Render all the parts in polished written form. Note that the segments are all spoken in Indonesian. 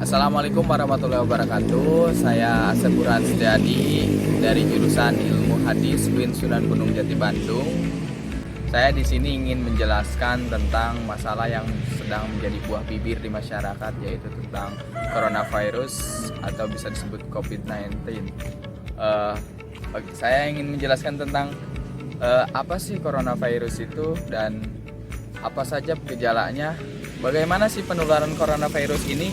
Assalamualaikum warahmatullahi wabarakatuh. Saya Asep Burhan Setiadi dari jurusan Ilmu Hadis UIN Sunan Gunung Jati Bandung. Saya di sini ingin menjelaskan tentang masalah yang sedang menjadi buah bibir di masyarakat, yaitu tentang coronavirus atau bisa disebut COVID-19. Saya ingin menjelaskan tentang apa sih coronavirus itu dan apa saja gejalanya, bagaimana sih penularan coronavirus ini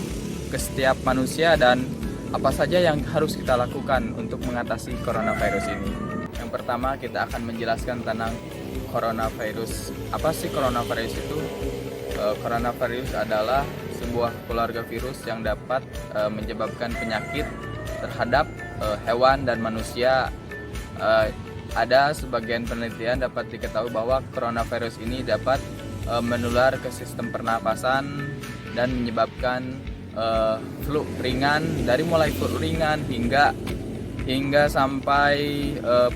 ke setiap manusia, dan apa saja yang harus kita lakukan untuk mengatasi coronavirus ini. Yang pertama, kita akan menjelaskan tentang coronavirus. Apa sih coronavirus itu? Coronavirus adalah sebuah keluarga virus yang dapat menyebabkan penyakit terhadap hewan dan manusia. Ada sebagian penelitian dapat diketahui bahwa coronavirus ini dapat menular ke sistem pernapasan dan menyebabkan flu ringan, dari mulai flu ringan hingga sampai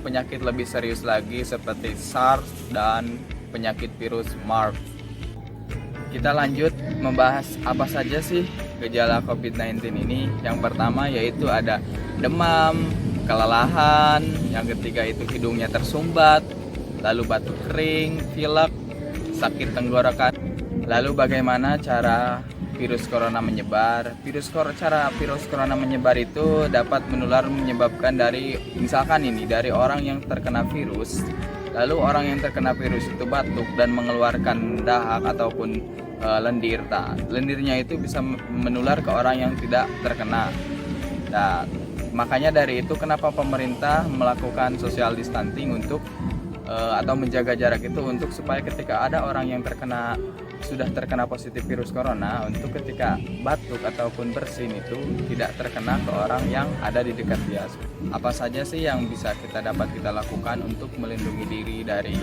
penyakit lebih serius lagi seperti SARS dan penyakit virus MERS. Kita lanjut membahas apa saja sih gejala COVID-19 ini. Yang pertama yaitu ada demam, kelelahan, yang ketiga itu hidungnya tersumbat, lalu batuk kering, pilek, sakit tenggorokan. Lalu bagaimana cara virus corona menyebar? Cara virus corona menyebar itu dapat menular menyebabkan dari orang yang terkena virus, lalu orang yang terkena virus itu batuk dan mengeluarkan dahak ataupun lendir. Lendirnya itu bisa menular ke orang yang tidak terkena. Nah, makanya dari itu kenapa pemerintah melakukan social distancing untuk atau menjaga jarak itu, untuk supaya ketika ada orang yang sudah terkena positif virus corona, untuk ketika batuk ataupun bersin itu tidak terkena ke orang yang ada di dekat dia. Apa saja sih yang bisa kita lakukan untuk melindungi diri dari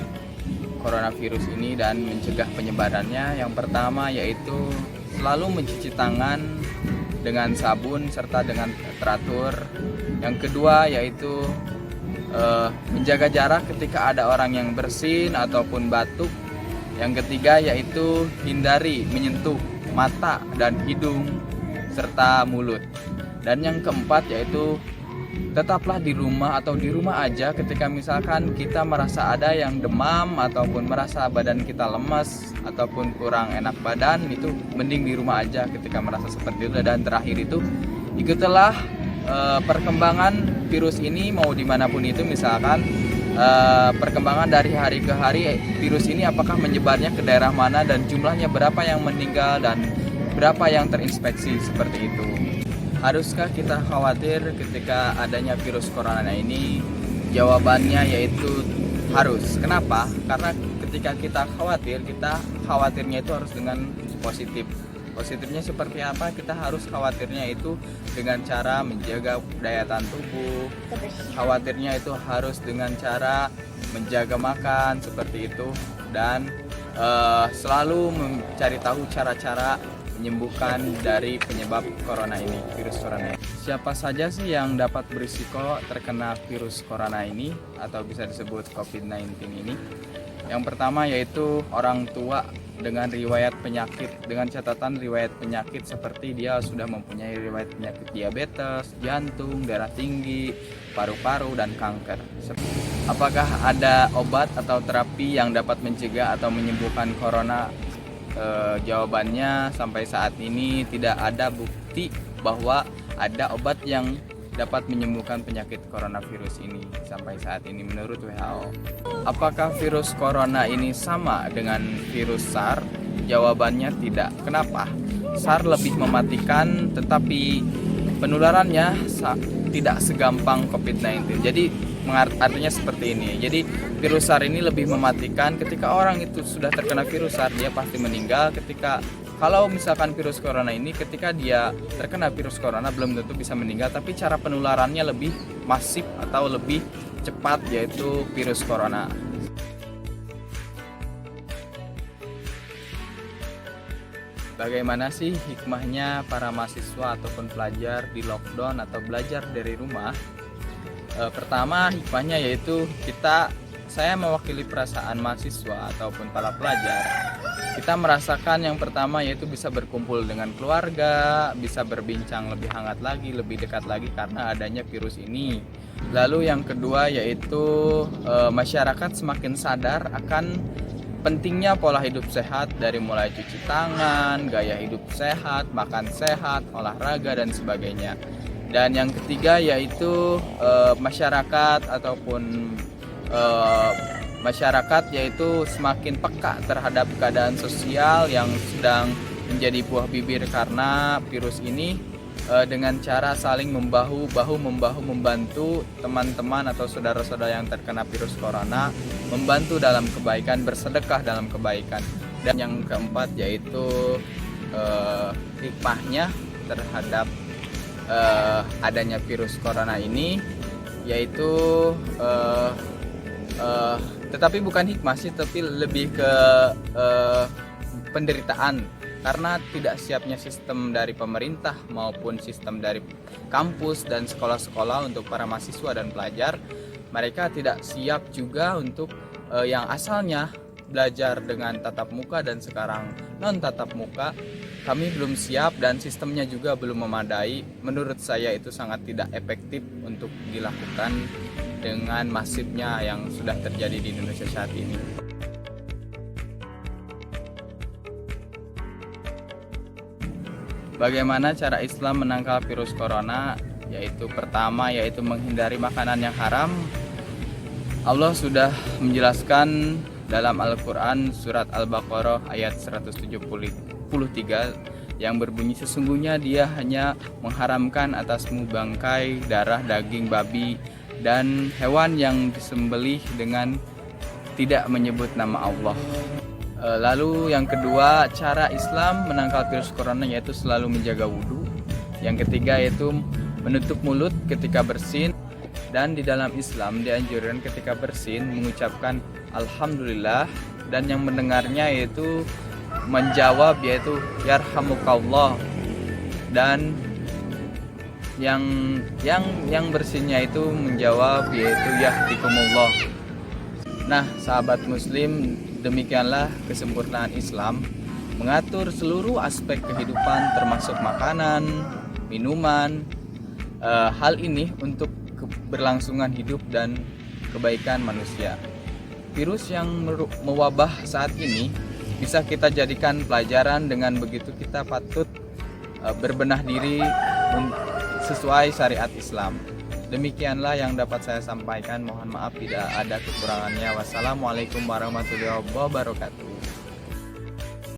coronavirus ini dan mencegah penyebarannya? Yang pertama yaitu selalu mencuci tangan dengan sabun serta dengan teratur. Yang kedua yaitu menjaga jarak ketika ada orang yang bersin ataupun batuk. Yang ketiga yaitu hindari menyentuh mata dan hidung serta mulut. Dan yang keempat yaitu tetaplah di rumah atau di rumah aja ketika misalkan kita merasa ada yang demam ataupun merasa badan kita lemas ataupun kurang enak badan, itu mending di rumah aja ketika merasa seperti itu. Dan terakhir itu ikutilah perkembangan virus ini mau dimanapun itu, misalkan perkembangan dari hari ke hari virus ini, apakah menyebarnya ke daerah mana dan jumlahnya berapa yang meninggal dan berapa yang terinfeksi, seperti itu. Haruskah kita khawatir ketika adanya virus corona ini? Jawabannya yaitu harus. Kenapa? Karena ketika kita khawatirnya itu harus dengan positif. Positifnya seperti apa? Kita harus khawatirnya itu dengan cara menjaga daya tahan tubuh. Khawatirnya itu harus dengan cara menjaga makan, seperti itu. Dan selalu mencari tahu cara-cara menyembuhkan dari penyebab corona ini, virus corona ini. Siapa saja sih yang dapat berisiko terkena virus corona ini atau bisa disebut COVID-19 ini? Yang pertama yaitu orang tua dengan riwayat penyakit, dengan catatan riwayat penyakit seperti dia sudah mempunyai riwayat penyakit diabetes, jantung, darah tinggi, paru-paru, dan kanker. Apakah ada obat atau terapi yang dapat mencegah atau menyembuhkan corona? Jawabannya sampai saat ini tidak ada bukti bahwa ada obat yang dapat menyembuhkan penyakit coronavirus ini sampai saat ini menurut WHO. Apakah virus corona ini sama dengan virus SARS? Jawabannya tidak. Kenapa? SARS lebih mematikan, tetapi penularannya tidak segampang COVID-19. Jadi artinya seperti ini. Jadi virus SARS ini lebih mematikan. Ketika orang itu sudah terkena virus SARS, dia pasti meninggal. Kalau misalkan virus corona ini, ketika dia terkena virus corona belum tentu bisa meninggal, tapi cara penularannya lebih masif atau lebih cepat, yaitu virus corona. Bagaimana sih hikmahnya para mahasiswa ataupun pelajar di lockdown atau belajar dari rumah? Pertama, hikmahnya yaitu saya mewakili perasaan mahasiswa ataupun para pelajar. Kita merasakan yang pertama yaitu bisa berkumpul dengan keluarga, bisa berbincang lebih hangat lagi, lebih dekat lagi karena adanya virus ini. Lalu yang kedua yaitu masyarakat semakin sadar akan pentingnya pola hidup sehat, dari mulai cuci tangan, gaya hidup sehat, makan sehat, olahraga dan sebagainya. Dan yang ketiga yaitu masyarakat ataupun masyarakat yaitu semakin peka terhadap keadaan sosial yang sedang menjadi buah bibir karena virus ini, dengan cara saling membahu membantu teman-teman atau saudara-saudara yang terkena virus corona, membantu dalam kebaikan, bersedekah dalam kebaikan. Dan yang keempat yaitu hikmahnya terhadap adanya virus corona ini, yaitu tetapi bukan hikmah sih, tapi lebih ke penderitaan karena tidak siapnya sistem dari pemerintah maupun sistem dari kampus dan sekolah-sekolah untuk para mahasiswa dan pelajar. Mereka tidak siap juga untuk yang asalnya belajar dengan tatap muka dan sekarang non tatap muka. Kami belum siap dan sistemnya juga belum memadai. Menurut saya itu sangat tidak efektif untuk dilakukan dengan masifnya yang sudah terjadi di Indonesia saat ini. Bagaimana cara Islam menangkal virus corona? Yaitu pertama yaitu menghindari makanan yang haram. Allah sudah menjelaskan dalam Al-Quran surat Al-Baqarah ayat 173 yang berbunyi, sesungguhnya dia hanya mengharamkan atasmu bangkai, darah, daging babi dan hewan yang disembelih dengan tidak menyebut nama Allah. Lalu yang kedua, cara Islam menangkal virus corona yaitu selalu menjaga wudhu. Yang ketiga yaitu menutup mulut ketika bersin. Dan di dalam Islam dianjurkan ketika bersin mengucapkan Alhamdulillah, dan yang mendengarnya yaitu menjawab yaitu Yarhamukallah, dan yang bersinnya itu menjawab yaitu Yahdikumullah. Nah, sahabat muslim, demikianlah kesempurnaan Islam mengatur seluruh aspek kehidupan termasuk makanan, minuman, hal ini untuk keberlangsungan hidup dan kebaikan manusia. Virus yang mewabah saat ini bisa kita jadikan pelajaran, dengan begitu kita patut berbenah diri sesuai syariat Islam. Demikianlah yang dapat saya sampaikan. Mohon maaf tidak ada kekurangannya. Wassalamualaikum warahmatullahi wabarakatuh.